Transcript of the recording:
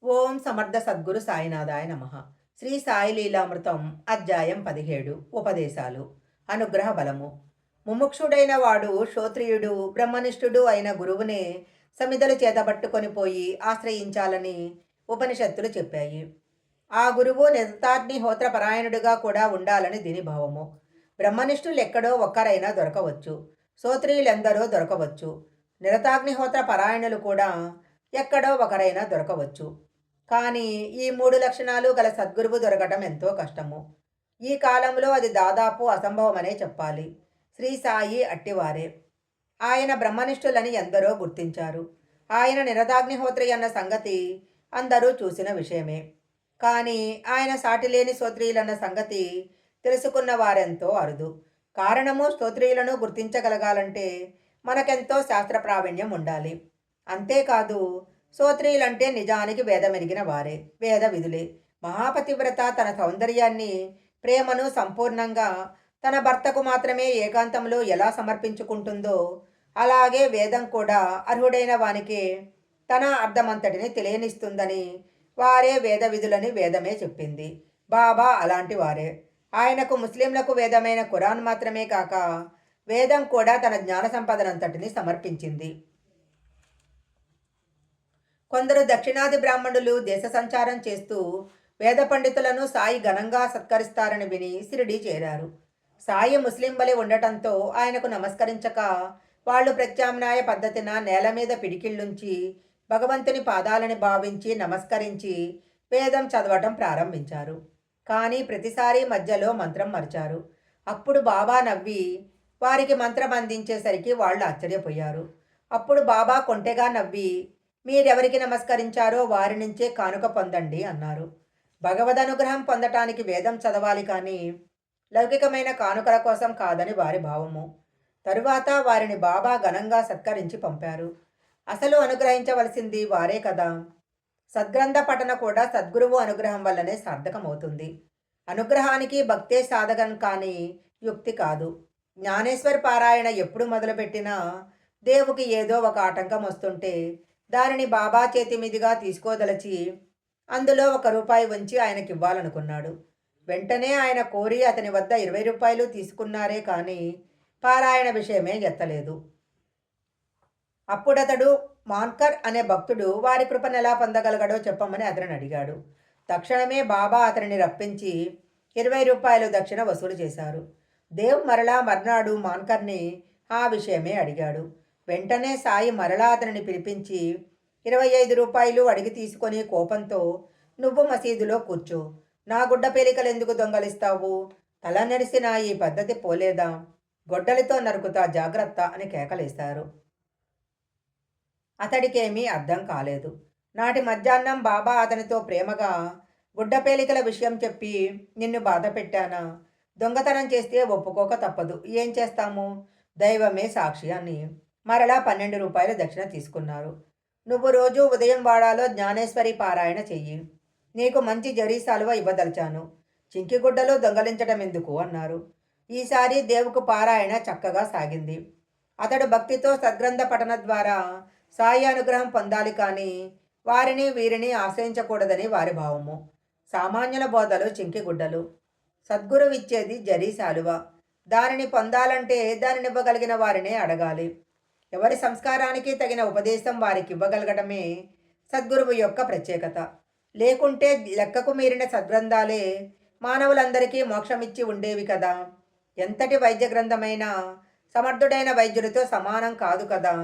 ఓం సమర్థ సద్గురు సాయినాథాయ నమ. శ్రీ సాయి లీలామృతం అధ్యాయం 17 ఉపదేశాలు. అనుగ్రహ బలము. ముముక్షుడైన వాడు శ్రోత్రియుడు బ్రహ్మనిష్ఠుడు అయిన గురువునే సమిధలు చేతబట్టుకొని పోయి ఆశ్రయించాలని ఉపనిషత్తులు చెప్పాయి. ఆ గురువు నిరతాగ్నిహోత్ర పరాయణుడిగా కూడా ఉండాలని దీని భావము. బ్రహ్మనిష్ఠులెక్కడో ఒక్కరైనా దొరకవచ్చు, శ్రోత్రియులెందరో దొరకవచ్చు, నిరతాగ్నిహోత్ర పరాయణులు కూడా ఎక్కడో ఒకరైనా దొరకవచ్చు. కానీ ఈ 3 లక్షణాలు గల సద్గురువు దొరకటం ఎంతో కష్టము. ఈ కాలంలో అది దాదాపు అసంభవమనే చెప్పాలి. శ్రీ సాయి అట్టివారే. ఆయన బ్రహ్మనిష్ఠులని ఎందరో గుర్తించారు. ఆయన నిరతాగ్నిహోత్రి అన్న సంగతి అందరూ చూసిన విషయమే. కానీ ఆయన సాటిలేని స్తోత్రియులన్న సంగతి తెలుసుకున్న వారెంతో అరుదు. కారణము, స్తోత్రియులను గుర్తించగలగాలంటే మనకెంతో శాస్త్ర ప్రావీణ్యం ఉండాలి. అంతేకాదు, స్తోత్రియులంటే నిజానికి వేదమెరిగిన వారే, వేద విధులే. మహాపతివ్రత తన సౌందర్యాన్ని, ప్రేమను సంపూర్ణంగా తన భర్తకు మాత్రమే ఏకాంతంలో ఎలా సమర్పించుకుంటుందో, అలాగే వేదం కూడా అర్హుడైన వానికే తన అర్థమంతటిని తెలియనిస్తుందని వారే వేద విధులని వేదమే చెప్పింది. బాబా అలాంటి వారే. ఆయనకు ముస్లింలకు వేదమైన ఖురాన్ మాత్రమే కాక వేదం కూడా తన జ్ఞాన సంపదనంతటిని సమర్పించింది. కొందరు దక్షిణాది బ్రాహ్మణులు దేశ సంచారం చేస్తూ వేద పండితులను సాయి ఘనంగా సత్కరిస్తారని విని షిరిడీ చేరారు. సాయి ముస్లిం బలి ఉండటంతో ఆయనకు నమస్కరించక వాళ్ళు ప్రత్యామ్నాయ పద్ధతిన నేల మీద పిడికిళ్ళుంచి భగవంతుని పాదాలని భావించి నమస్కరించి వేదం చదవటం ప్రారంభించారు. కానీ ప్రతిసారి మధ్యలో మంత్రం మరిచారు. అప్పుడు బాబా నవ్వి వారికి మంత్రం అందించేసరికి వాళ్ళు ఆశ్చర్యపోయారు. అప్పుడు బాబా కొంటెగా నవ్వి, మీరెవరికి నమస్కరించారో వారి నుంచే కానుక పొందండి అన్నారు. భగవదనుగ్రహం పొందటానికి వేదం చదవాలి కానీ లౌకికమైన కానుకల కోసం కాదని వారి భావము. తరువాత వారిని బాబా ఘనంగా సత్కరించి పంపారు. అసలు అనుగ్రహించవలసింది వారే కదా. సద్గ్రంథ పఠన కూడా సద్గురువు అనుగ్రహం వల్లనే సార్థకమవుతుంది. అనుగ్రహానికి భక్తే సాధకం కానీ యుక్తి కాదు. జ్ఞానేశ్వర్ పారాయణ ఎప్పుడు మొదలుపెట్టినా దేవుకి ఏదో ఒక ఆటంకం వస్తుంటే దానిని బాబా చేతి మీదుగా తీసుకోదలచి అందులో ₹1 ఉంచి ఆయనకివ్వాలనుకున్నాడు. వెంటనే ఆయన కోరి అతని వద్ద ₹20 తీసుకున్నారే కానీ పారాయణ విషయమే ఎత్తలేదు. అప్పుడతడు మాన్కర్ అనే భక్తుడు వారి కృపనెలా పొందగలగడో చెప్పమని అతనిని అడిగాడు. తక్షణమే బాబా అతనిని రప్పించి ₹20 దక్షిణ వసూలు చేశారు. దేవ్ మరలా మర్నాడు మాన్కర్ని ఆ విషయమే అడిగాడు. వెంటనే సాయి మరలా అతనిని పిలిపించి ₹25 అడిగి తీసుకొని కోపంతో, నువ్వు మసీదులో కూర్చో, నా గుడ్డ పేలికలెందుకు దొంగలిస్తావు? తల నెరిసిన ఈ పద్ధతి పోలేదా? గొడ్డలితో నరుకుతా జాగ్రత్త అని కేకలేశారు. అతడికేమీ అర్థం కాలేదు. నాటి మధ్యాహ్నం బాబా అతనితో ప్రేమగా, గుడ్డపేలికల విషయం చెప్పి నిన్ను బాధ పెట్టానా? దొంగతనం చేస్తే ఒప్పుకోక తప్పదు, ఏం చేస్తాము? దైవమే సాక్షి అని మరలా ₹12 దక్షిణ తీసుకున్నారు. నువ్వు రోజు ఉదయం వాడాలో జ్ఞానేశ్వరి పారాయణ చెయ్యి. నీకు మంచి జరీ సాలువ ఇవ్వదలిచాను. చింకిగుడ్డలో దొంగలించడం ఎందుకు అన్నారు. ఈసారి దేవుకు పారాయణ చక్కగా సాగింది. అతడు భక్తితో సద్గ్రంథ పఠన ద్వారా సాయి అనుగ్రహం పొందాలి కానీ వారిని వీరిని ఆశ్రయించకూడదని వారి భావము. సామాన్యుల బోధలు చింకిగుడ్డలు, సద్గురువిచ్చేది జరీ సాలువ. దానిని పొందాలంటే దానినివ్వగలిగిన వారినే అడగాలి. ఎవరి సంస్కారానికి తగిన ఉపదేశం వారికి ఇవ్వగలగటమే సద్గురువు యొక్క ప్రత్యేకత. లేకుంటే లెక్కకు మీరిన సద్గ్రంథాలే మానవులందరికీ మోక్షమిచ్చి ఉండేవి కదా. ఎంతటి వైద్య గ్రంథమైనా సమర్థుడైన వైద్యుడితో సమానం కాదు కదా.